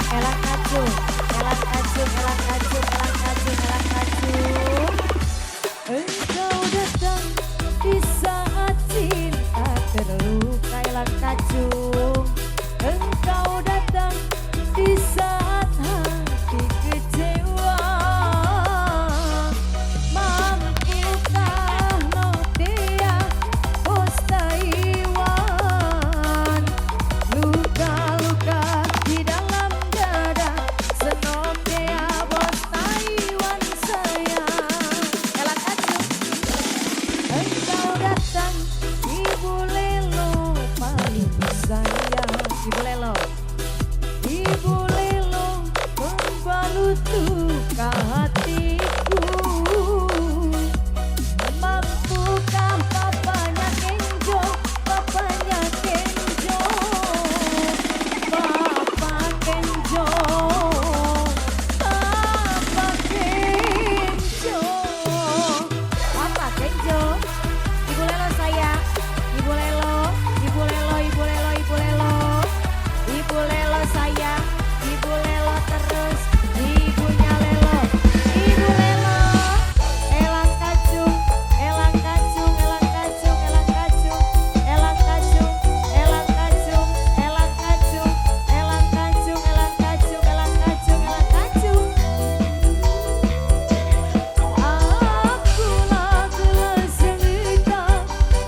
Elang kacung, elang kacung, elang kacung, elang kacung, elang kacung. Engkau datang di saat cinta terluka, elang kacung. Engkau datang di saat hati kecewa. Mampukah Notia Bos Taiwan? Luka-luka di dalam dada Senopia Bos Taiwan sayang. Elang kacung. Engkau datang Ibu Lelo paling sayang. Ibu Lelo, Ibu Lelo membalut luka hatiku. Mampukah papanya Kenjo, papanya Kenjo, Papa Kenjo, Papa Kenjo, Papa Kenjo. Ibu Lelo sayang, Ibu Lelo, Ibu Lelo, Ibu Lelo, Ibu Lelo, Ibu Lelo sayang, Ibu Lelo terus, ibunya Lelo, Ibu Lelo. Elang kacung, elang kacung, elang kacung, elang kacung, elang kacung, elang kacung, elang kacung, elang kacung, elang kacung, elang kacung, elang kacung. Akulah gelas yang hitam,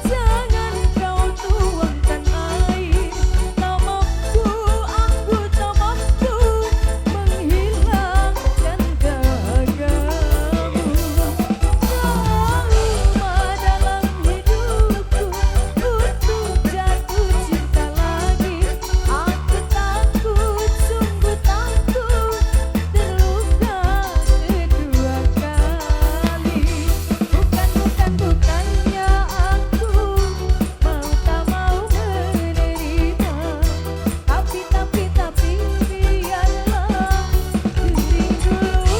jangan kau tuangkan air. Tak mampu, aku tak mampu menghilangkan gagamu. Trauma dalam hidupku untuk jatuh cinta lagi. Aku takut, sungguh takut terluka kedua kali. Bukannya aku mau tak mau menerima, tapi biarlah diri dulu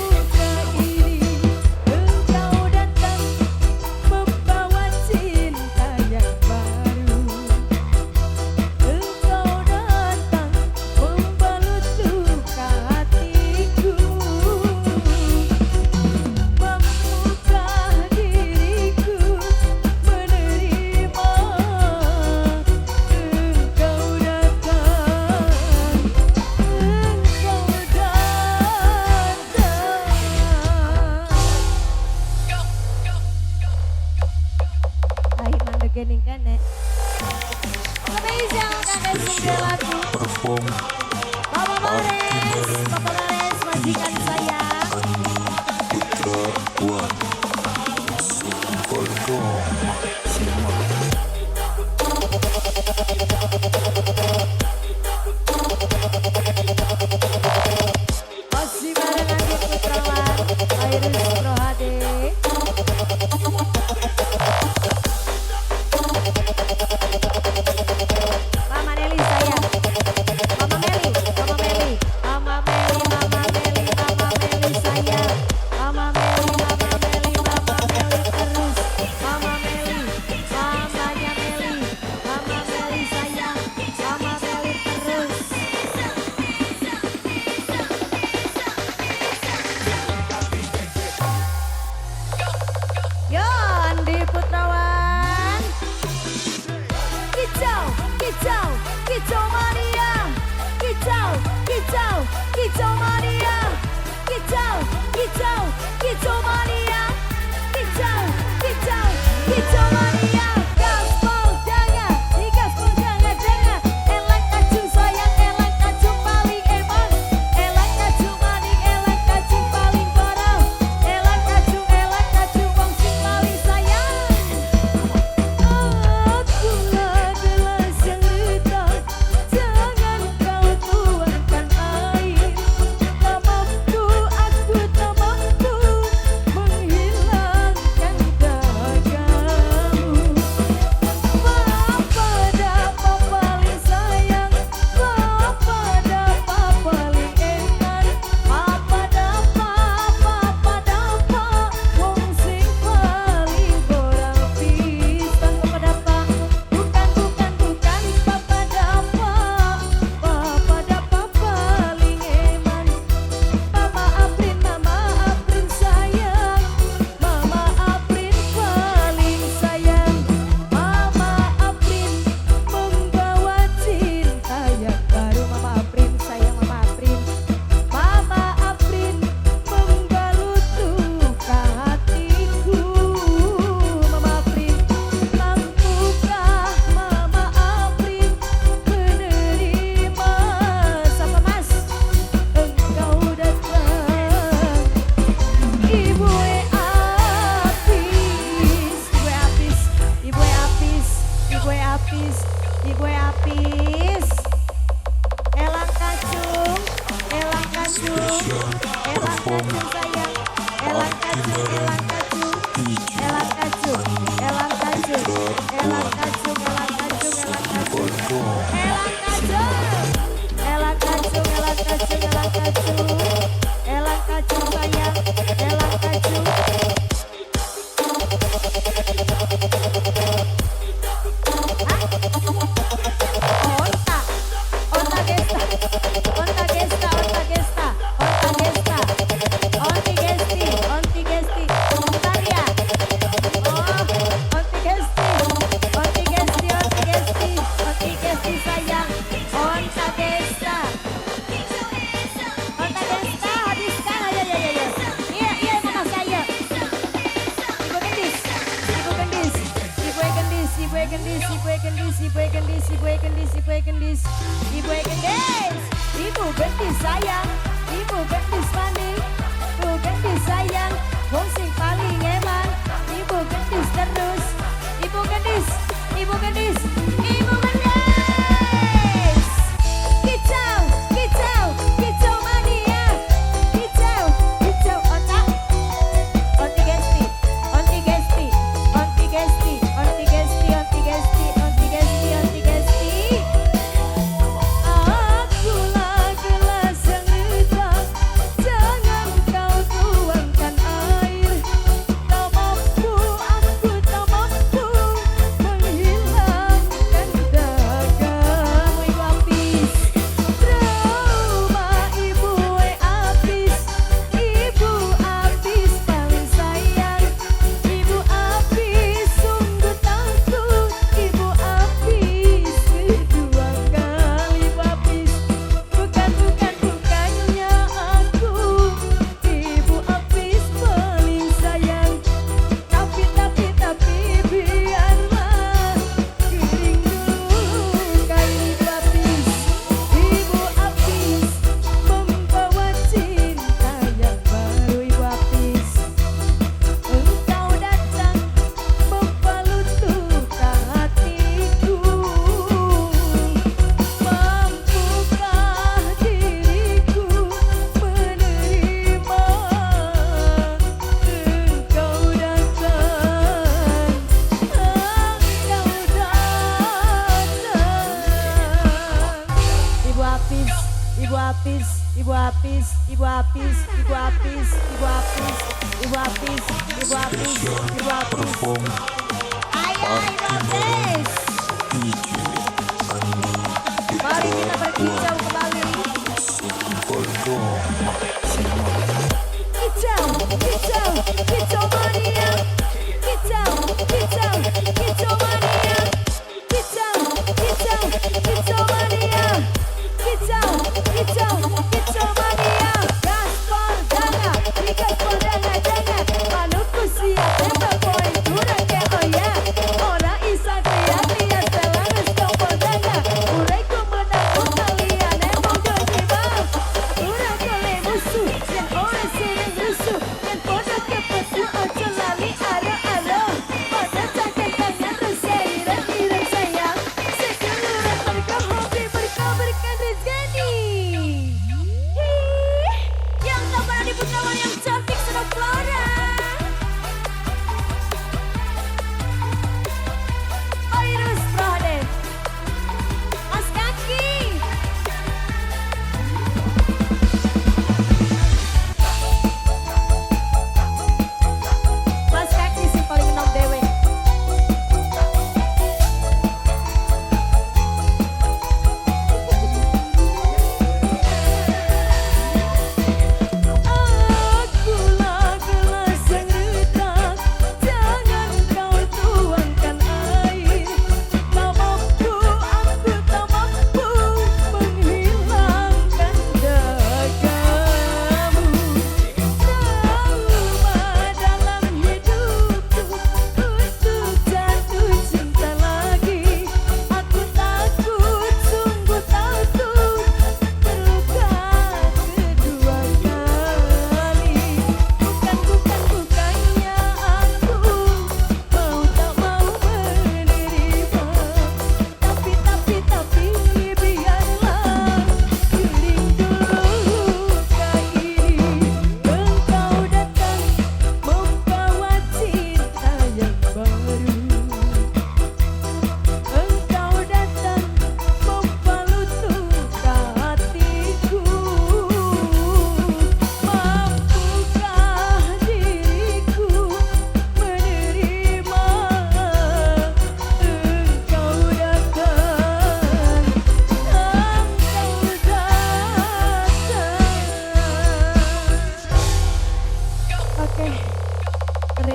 luka ini. Engkau datang membawa cinta yang baru. Engkau datang membalut luka hatiku. Mampukah diriku menerima? Engkau datang, engkau datang. Ayo mandegening kene. Spesial kene sungguh lagu. Perform Papa Mares, majikan saya. Putra Wan Supergong Masih bareng Adi Putrawan, Iris Rohade. Mama Nelly sayang, Mama Meli, Mama Meli, Mama Meli, Mama Meli, Mama Meli sayang, Mama Meli, Mama Meli, Mama Meli terus, Mama Meli, mamanya Meli, Mama Meli sayang, Mama Meli terus. Yo Andi Putrawan. Kicau, kicau, kicau mania. Kicau, kicau, kicau mania. Kicau, kicau, kicau mania. Kicau, kicau, kicau mania. Gaspol jangan, digaspol jangan. Elang kacung sayang, elang kacung paling emang. Elang kacung maning, elang kacung paling parah. Elang kacung wong sing paling sayang. Akulah gelas yang retak, jangan kau tuangkan air. Tak mampu, aku tak mampu Apis, Elang Kacung, Elang Kacung, Elang Kacung sayang, Elang Kacung, Elang Kacung, Elang Kacung, Elang Kacung, Elang Kacung, Elang Kacung, Elang Kacung, Elang Kacung, Elang Kacung, Elang Kacung, Elang Kacung sayang, Elang Kacung. Ibu gendis sayang, ibu gendis maning, ibu gendis sayang, wong sing paling eman, ibu gendis terus, ibu gendis, ibu gendis, ibu gendis. Kicau, kicau, kicau mania, kicau, kicau otak. Onti gesti, onti gesti, onti gesti, onti gesti, onti gesti, onti gesti, onti gesti. Ibu Apis, Ibu Apis, Ibu Apis, Ibu Apis, Ibu Apis, Ibu Apis, Ibu Apis, Ibu Apis, Ibu Apis.